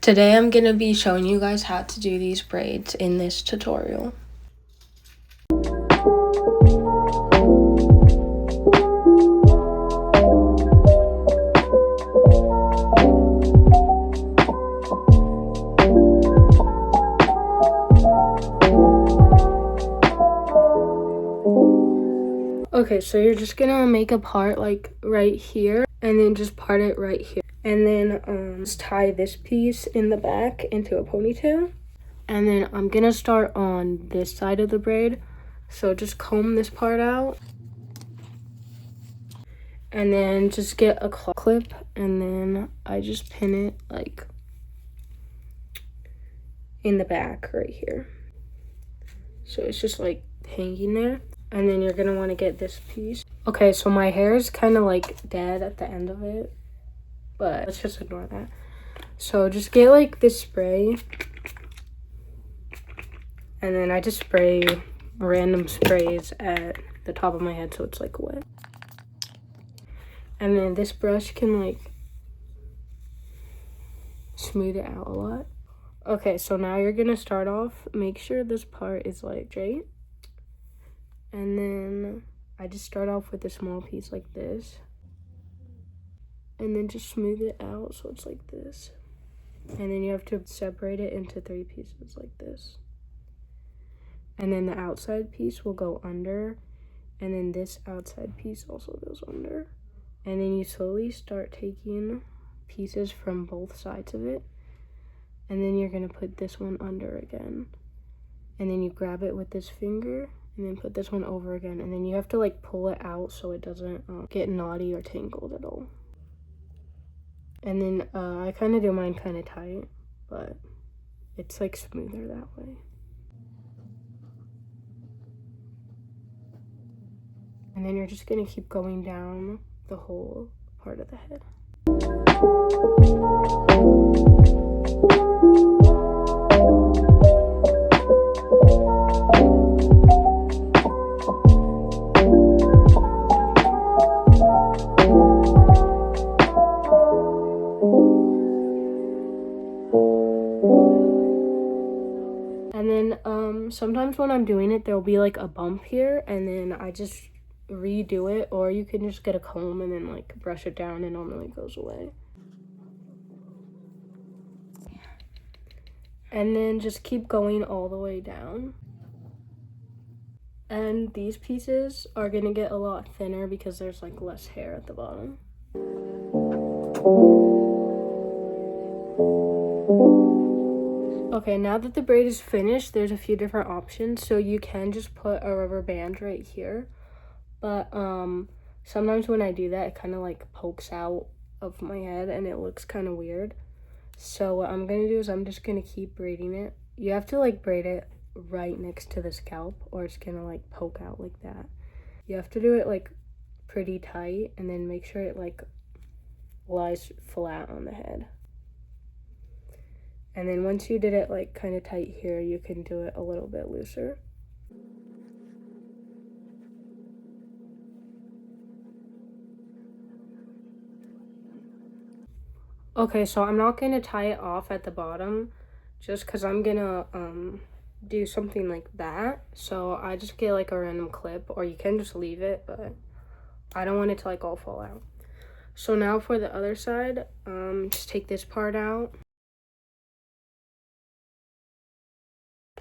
Today I'm gonna be showing you guys how to do these braids in this tutorial. Okay, so you're just gonna make a part like right here and then just part it right here. And then just tie this piece in the back into a ponytail. And then I'm gonna start on this side of the braid. So just comb this part out. And then just get a claw clip and then I just pin it like in the back right here. So it's just like hanging there. And then you're gonna wanna get this piece. Okay, so my hair is kind of like dead at the end of it, but let's just ignore that. So just get like this spray. And then I just spray random sprays at the top of my head so it's like wet. And then this brush can like smooth it out a lot. Okay, so now you're gonna start off, make sure this part is like straight. And then I just start off with a small piece like this. And then just smooth it out so it's like this. And then you have to separate it into 3 pieces like this. And then the outside piece will go under. And then this outside piece also goes under. And then you slowly start taking pieces from both sides of it. And then you're gonna put this one under again. And then you grab it with this finger and then put this one over again. And then you have to like pull it out so it doesn't get knotty or tangled at all. And then I kind of do mine kind of tight, but it's like smoother that way. And then you're just gonna keep going down the whole part of the head. And then sometimes when I'm doing it, there'll be like a bump here, and then I just redo it, or you can just get a comb and then like brush it down and normally goes away. And then just keep going all the way down. And these pieces are gonna get a lot thinner because there's like less hair at the bottom. Okay, now that the braid is finished, there's a few different options. So you can just put a rubber band right here. But sometimes when I do that, it kind of like pokes out of my head and it looks kind of weird. So what I'm going to do is I'm just going to keep braiding it. You have to like braid it right next to the scalp or it's going to like poke out like that. You have to do it like pretty tight and then make sure it like lies flat on the head. And then once you did it like kind of tight here, you can do it a little bit looser. Okay, so I'm not going to tie it off at the bottom just because I'm going to do something like that. So I just get like a random clip, or you can just leave it, but I don't want it to like all fall out. So now for the other side, just take this part out.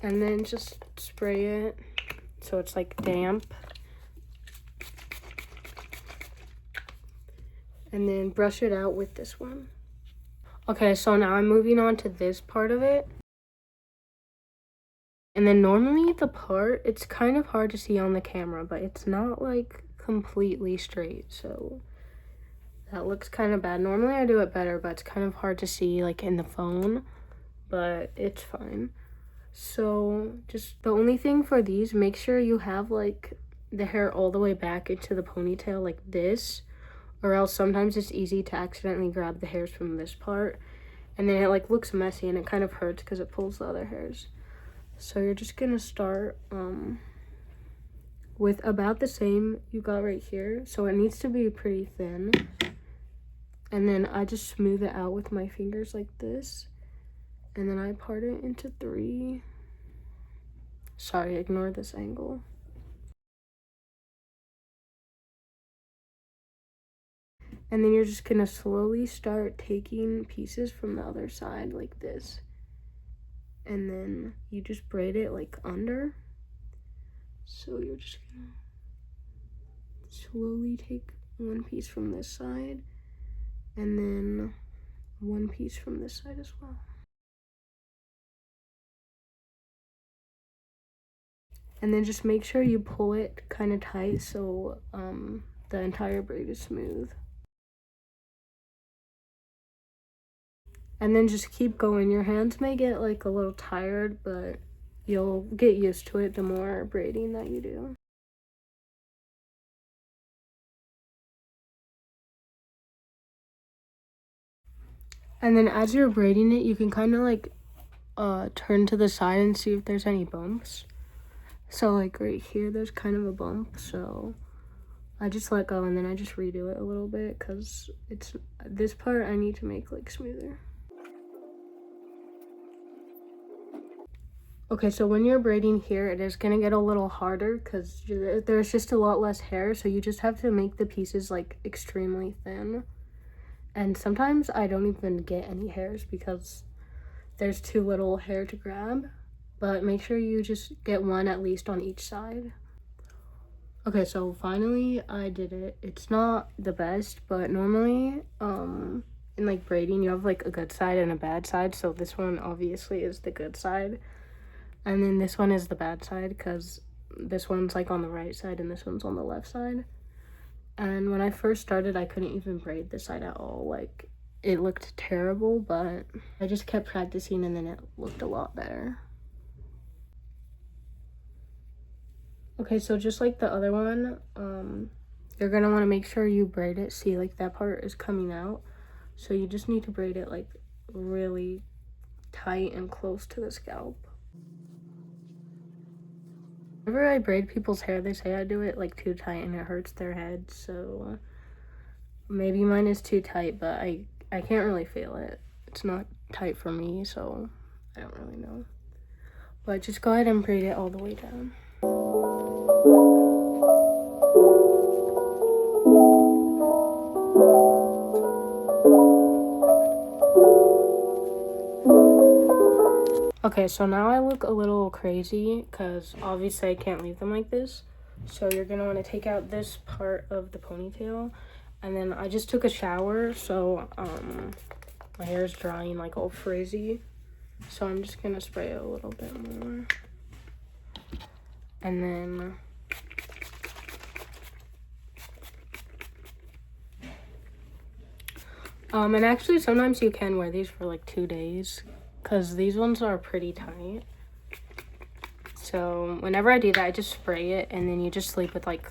And then just spray it so it's like damp. And then brush it out with this one. Okay, so now I'm moving on to this part of it. And then normally the part, it's kind of hard to see on the camera, but it's not like completely straight. So that looks kind of bad. Normally I do it better, but it's kind of hard to see like in the phone, but it's fine. So just the only thing for these, make sure you have like the hair all the way back into the ponytail like this, or else sometimes it's easy to accidentally grab the hairs from this part and then it like looks messy and it kind of hurts because it pulls the other hairs. So you're just gonna start with about the same you got right here, so it needs to be pretty thin. And then I just smooth it out with my fingers like this. And then I part it into 3. Sorry, ignore this angle. And then you're just gonna slowly start taking pieces from the other side like this. And then you just braid it like under. So you're just gonna slowly take one piece from this side and then one piece from this side as well. And then just make sure you pull it kind of tight so the entire braid is smooth. And then just keep going. Your hands may get like a little tired, but you'll get used to it the more braiding that you do. And then as you're braiding it, you can kind of like turn to the side and see if there's any bumps. So like right here, there's kind of a bump. So I just let go and then I just redo it a little bit because it's this part I need to make like smoother. Okay, so when you're braiding here, it is gonna get a little harder because there's just a lot less hair. So you just have to make the pieces like extremely thin. And sometimes I don't even get any hairs because there's too little hair to grab. But make sure you just get one at least on each side. Okay, so finally I did it. It's not the best, but normally in like braiding you have like a good side and a bad side. So this one obviously is the good side. And then this one is the bad side because this one's like on the right side and this one's on the left side. And when I first started, I couldn't even braid this side at all. Like, it looked terrible, but I just kept practicing and then it looked a lot better. Okay, so just like the other one, you're gonna want to make sure you braid it. See, like that part is coming out. So you just need to braid it like really tight and close to the scalp. Whenever I braid people's hair, they say I do it like too tight and it hurts their head. So maybe mine is too tight, but I can't really feel it. It's not tight for me, so I don't really know. But just go ahead and braid it all the way down. Okay, so now I look a little crazy because obviously I can't leave them like this. So you're gonna want to take out this part of the ponytail. And then I just took a shower, so my hair is drying like all frizzy. So I'm just gonna spray it a little bit more. And then and actually sometimes you can wear these for like 2 days because these ones are pretty tight. So whenever I do that, I just spray it and then you just sleep with like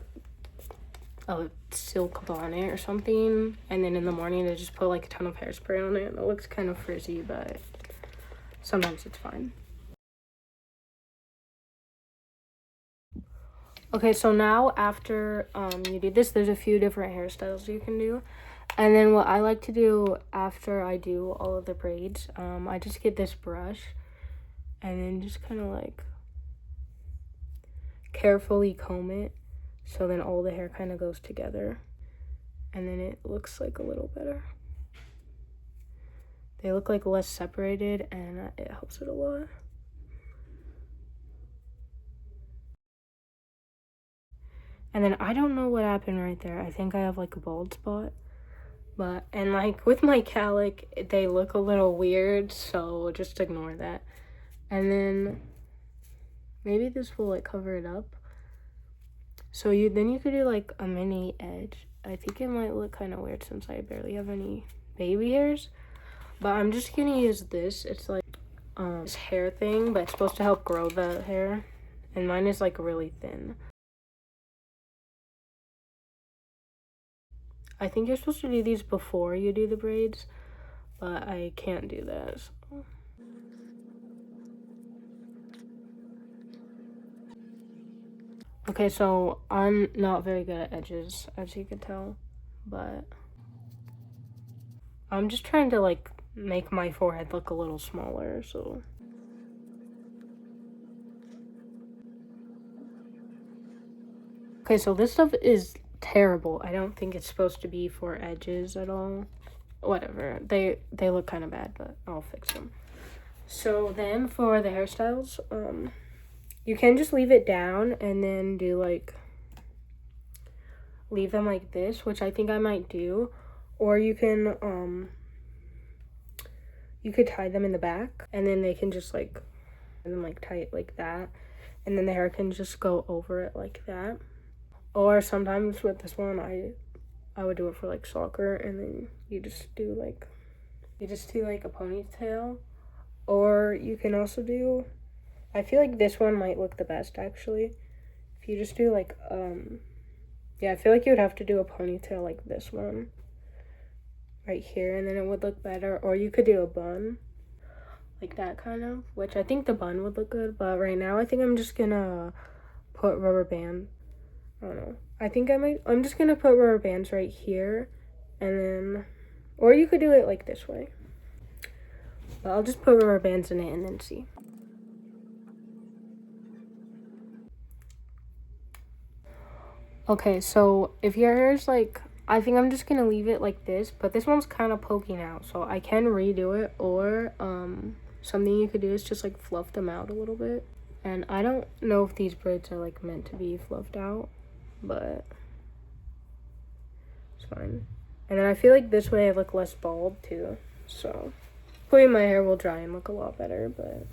a silk bonnet or something, and then in the morning I just put like a ton of hairspray on it and it looks kind of frizzy, but sometimes it's fine. Okay, so now after you do this, there's a few different hairstyles you can do. And then what I like to do after I do all of the braids, I just get this brush and then just kind of like carefully comb it so then all the hair kind of goes together and then it looks like a little better. They look like less separated and it helps it a lot. And then I don't know what happened right there. I think I have like a bald spot. But, and like with my calic, they look a little weird, so just ignore that. And then maybe this will like cover it up. So then you could do like a mini edge. I think it might look kind of weird since I barely have any baby hairs. But I'm just gonna use this. It's like this hair thing, but it's supposed to help grow the hair. And mine is like really thin. I think you're supposed to do these before you do the braids, but I can't do that. So. Okay, so I'm not very good at edges, as you can tell, but I'm just trying to like make my forehead look a little smaller, so. Okay, so this stuff is terrible. I don't think it's supposed to be for edges at all. Whatever. They look kind of bad, but I'll fix them. So then for the hairstyles, you can just leave it down and then do like, leave them like this, which I think I might do. Or you can, you could tie them in the back and then they can just like, and then like tie it like that. And then the hair can just go over it like that. Or sometimes with this one, I would do it for like soccer, and then you just do like a ponytail. Or you can also do, I feel like this one might look the best actually. If you just do like, yeah, I feel like you would have to do a ponytail like this one right here, and then it would look better. Or you could do a bun like that kind of, which I think the bun would look good, but right now I think I'm just gonna put rubber band. I don't know. I'm just gonna put rubber bands right here, and then, or you could do it like this way. But I'll just put rubber bands in it and then see. Okay, so if your hair is like, I think I'm just gonna leave it like this, but this one's kind of poking out, so I can redo it, or something you could do is just like fluff them out a little bit. And I don't know if these braids are like meant to be fluffed out, but it's fine. And then I feel like this way I look less bald too, so hopefully my hair will dry and look a lot better, but